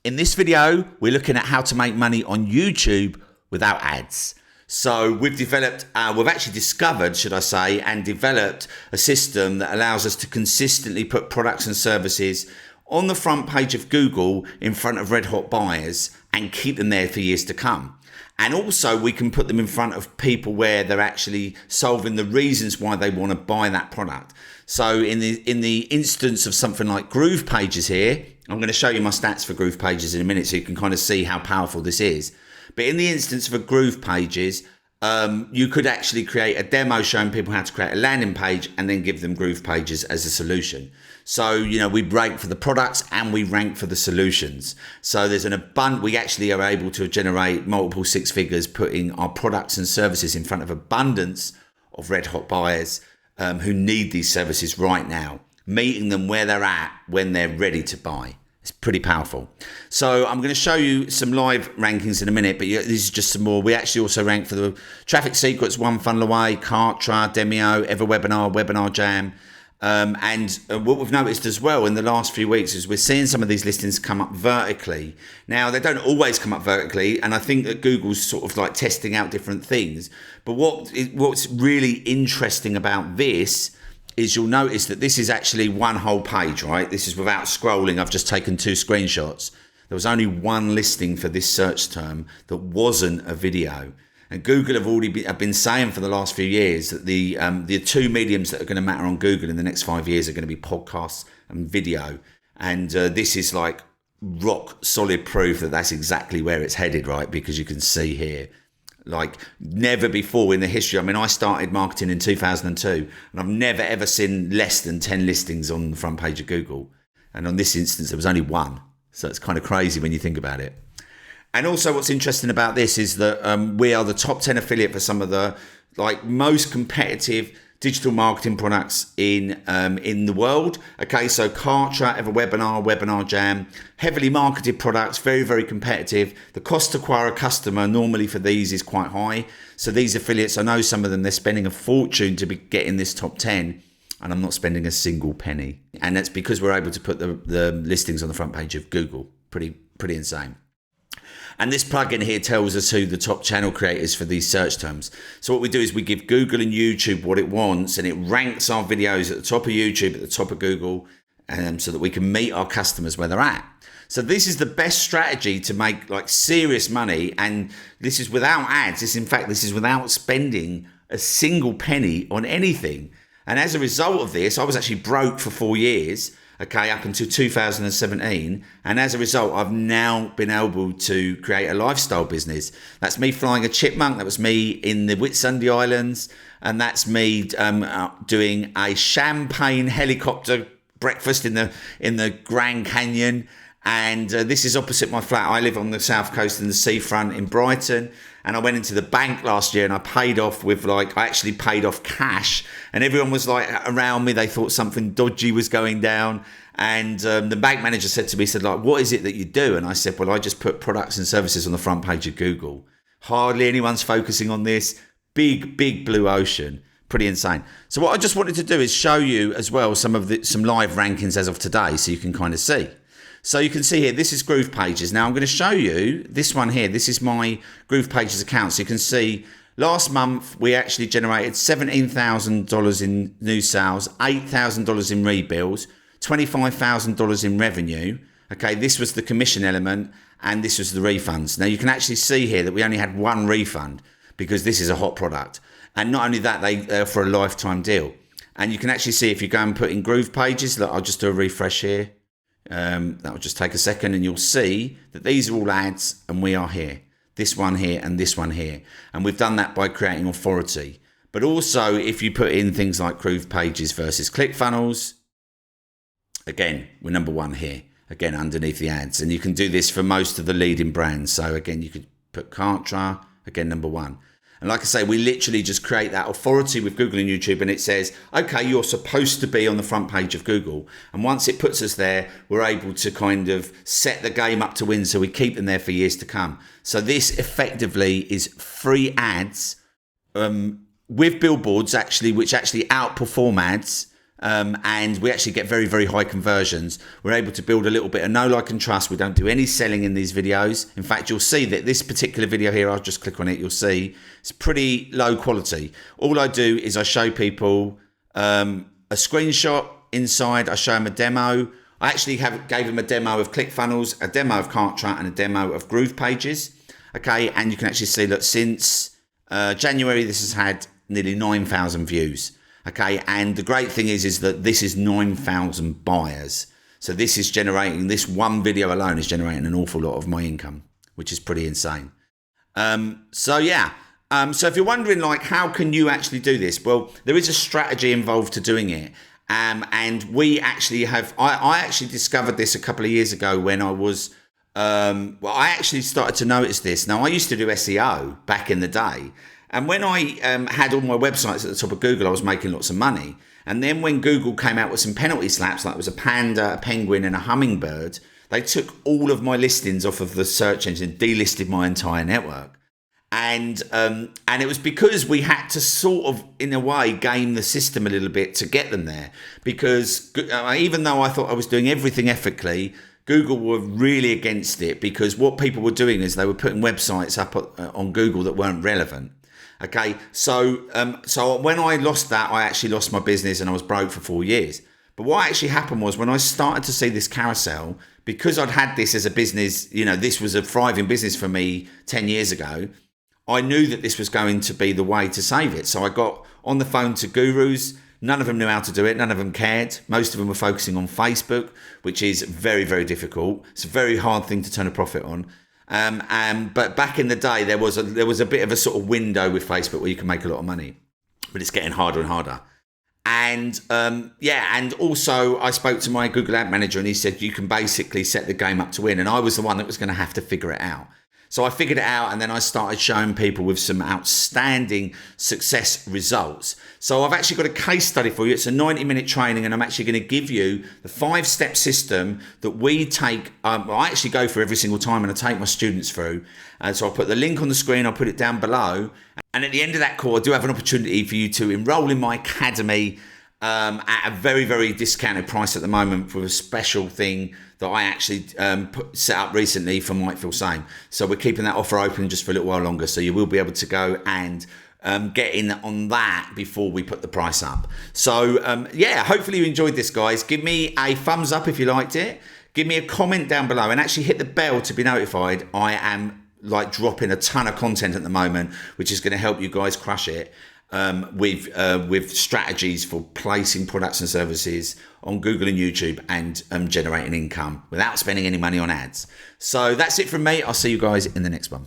In this video, we're looking at how to make money on YouTube without ads. So we've actually discovered, should I say, and developed a system that allows us to consistently put products and services on the front page of Google in front of red hot buyers and keep them there for years to come. And also we can put them in front of people where they're actually solving the reasons why they want to buy that product. So in the instance of something like Groove Pages here, I'm going to show you my stats for Groove Pages in a minute so you can kind of see how powerful this is. But in the instance of a Groove Pages, you could actually create a demo showing people how to create a landing page and then give them Groove Pages as a solution. So, we rank for the products and we rank for the solutions. So there's we actually are able to generate multiple six figures putting our products and services in front of abundance of red hot buyers who need these services right now, meeting them where they're at when they're ready to buy. It's pretty powerful. So I'm going to show you some live rankings in a minute, but this is just some more. We actually also rank for the Traffic Secrets, One Funnel Away, Kartra, Demio, EverWebinar, Webinar Jam. And what we've noticed as well in the last few weeks is we're seeing some of these listings come up vertically. Now, they don't always come up vertically, and I think that Google's sort of like testing out different things. But what's really interesting about this is you'll notice that this is actually one whole page, right? This is without scrolling. I've just taken 2 screenshots. There was only one listing for this search term that wasn't a video. And Google have been saying for the last few years that the 2 mediums that are going to matter on Google in the next 5 years are going to be podcasts and video. And this is like rock solid proof that that's exactly where it's headed, right? Because you can see here, like never before in the history. I mean, I started marketing in 2002 and I've never ever seen less than 10 listings on the front page of Google. And on this instance, there was only one. So it's kind of crazy when you think about it. And also what's interesting about this is that we are the top 10 affiliate for some of the most competitive digital marketing products in the world. Okay, so Kartra, EverWebinar, Webinar Jam, heavily marketed products, very, very competitive. The cost to acquire a customer normally for these is quite high. So these affiliates, I know some of them, they're spending a fortune to be getting this top 10. And I'm not spending a single penny. And that's because we're able to put the listings on the front page of Google. Pretty insane. And this plugin here tells us who the top channel creators for these search terms. So what we do is we give Google and YouTube what it wants, and it ranks our videos at the top of YouTube, at the top of Google, so that we can meet our customers where they're at. So this is the best strategy to make serious money, and this is without ads. This is without spending a single penny on anything. And as a result of this, I was actually broke for 4 years. Okay, up until 2017. And as a result, I've now been able to create a lifestyle business. That's me flying a chipmunk. That was me in the Whitsunday Islands. And that's me doing a champagne helicopter breakfast in the Grand Canyon. And this is opposite my flat. I live on the south coast in the seafront in Brighton. And I went into the bank last year and I paid off with I actually paid off cash. And everyone was around me. They thought something dodgy was going down. And the bank manager said to me, what is it that you do? And I said, well, I just put products and services on the front page of Google. Hardly anyone's focusing on this. Big blue ocean. Pretty insane. So what I just wanted to do is show you as well some live rankings as of today so you can kind of see. So you can see here, this is Groove Pages. Now I'm going to show you this one here. This is my Groove Pages account. So you can see last month we actually generated $17,000 in new sales, $8,000 in rebuilds, $25,000 in revenue. Okay, this was the commission element and this was the refunds. Now you can actually see here that we only had one refund because this is a hot product. And not only that, they offer a lifetime deal. And you can actually see if you go and put in Groove Pages, look, I'll just do a refresh here. That will just take a second and you'll see that these are all ads and we are here. This one here and this one here. And we've done that by creating authority. But also if you put in things like Groove Pages versus ClickFunnels, again, we're number 1 here. Again, underneath the ads. And you can do this for most of the leading brands. So again, you could put Kartra, again, number 1. And like I say, we literally just create that authority with Google and YouTube and it says, okay, you're supposed to be on the front page of Google. And once it puts us there, we're able to kind of set the game up to win so we keep them there for years to come. So this effectively is free ads with billboards actually, which actually outperform ads and we actually get very, very high conversions. We're able to build a little bit of know, like, and trust. We don't do any selling in these videos. In fact, you'll see that this particular video here, I'll just click on it, you'll see it's pretty low quality. All I do is I show people a screenshot inside, I show them a demo. I actually gave them a demo of ClickFunnels, a demo of Cartwright, and a demo of Groove Pages. Okay, and you can actually see that since January, this has had nearly 9,000 views. Okay, and the great thing is that this is 9,000 buyers. So this is generating, this one video alone is generating an awful lot of my income, which is pretty insane. So if you're wondering, like, how can you actually do this? Well, there is a strategy involved to doing it. And we actually have, I actually discovered this a couple of years ago when I was, I actually started to notice this. Now, I used to do SEO back in the day. And when I had all my websites at the top of Google, I was making lots of money. And then when Google came out with some penalty slaps, like it was a panda, a penguin, and a hummingbird, they took all of my listings off of the search engine, delisted my entire network. And it was because we had to sort of, in a way, game the system a little bit to get them there. Because even though I thought I was doing everything ethically, Google were really against it, because what people were doing is they were putting websites up on Google that weren't relevant. Okay, so when I lost that, I actually lost my business and I was broke for 4 years. But what actually happened was, when I started to see this carousel, because I'd had this as a business, this was a thriving business for me 10 years ago, I knew that this was going to be the way to save it. So I got on the phone to gurus. None of them knew how to do it. None of them cared. Most of them were focusing on Facebook, which is very, very difficult. It's a very hard thing to turn a profit on. But back in the day, there was a bit of a sort of window with Facebook where you can make a lot of money, but it's getting harder and harder. And and also I spoke to my Google Ad Manager, and he said you can basically set the game up to win. And I was the one that was going to have to figure it out. So I figured it out, and then I started showing people with some outstanding success results. So I've actually got a case study for you. It's a 90-minute training, and I'm actually going to give you the 5-step system that we take. I actually go through every single time, and I take my students through. And so I'll put the link on the screen. I'll put it down below. And at the end of that call, I do have an opportunity for you to enroll in my academy at a very, very discounted price at the moment, for a special thing that I actually set up recently for Might Feel Same. So we're keeping that offer open just for a little while longer. So you will be able to go and get in on that before we put the price up. So hopefully you enjoyed this, guys. Give me a thumbs up if you liked it. Give me a comment down below, and actually hit the bell to be notified. I am dropping a ton of content at the moment, which is going to help you guys crush it. With strategies for placing products and services on Google and YouTube, and generating income without spending any money on ads. So that's it from me. I'll see you guys in the next one.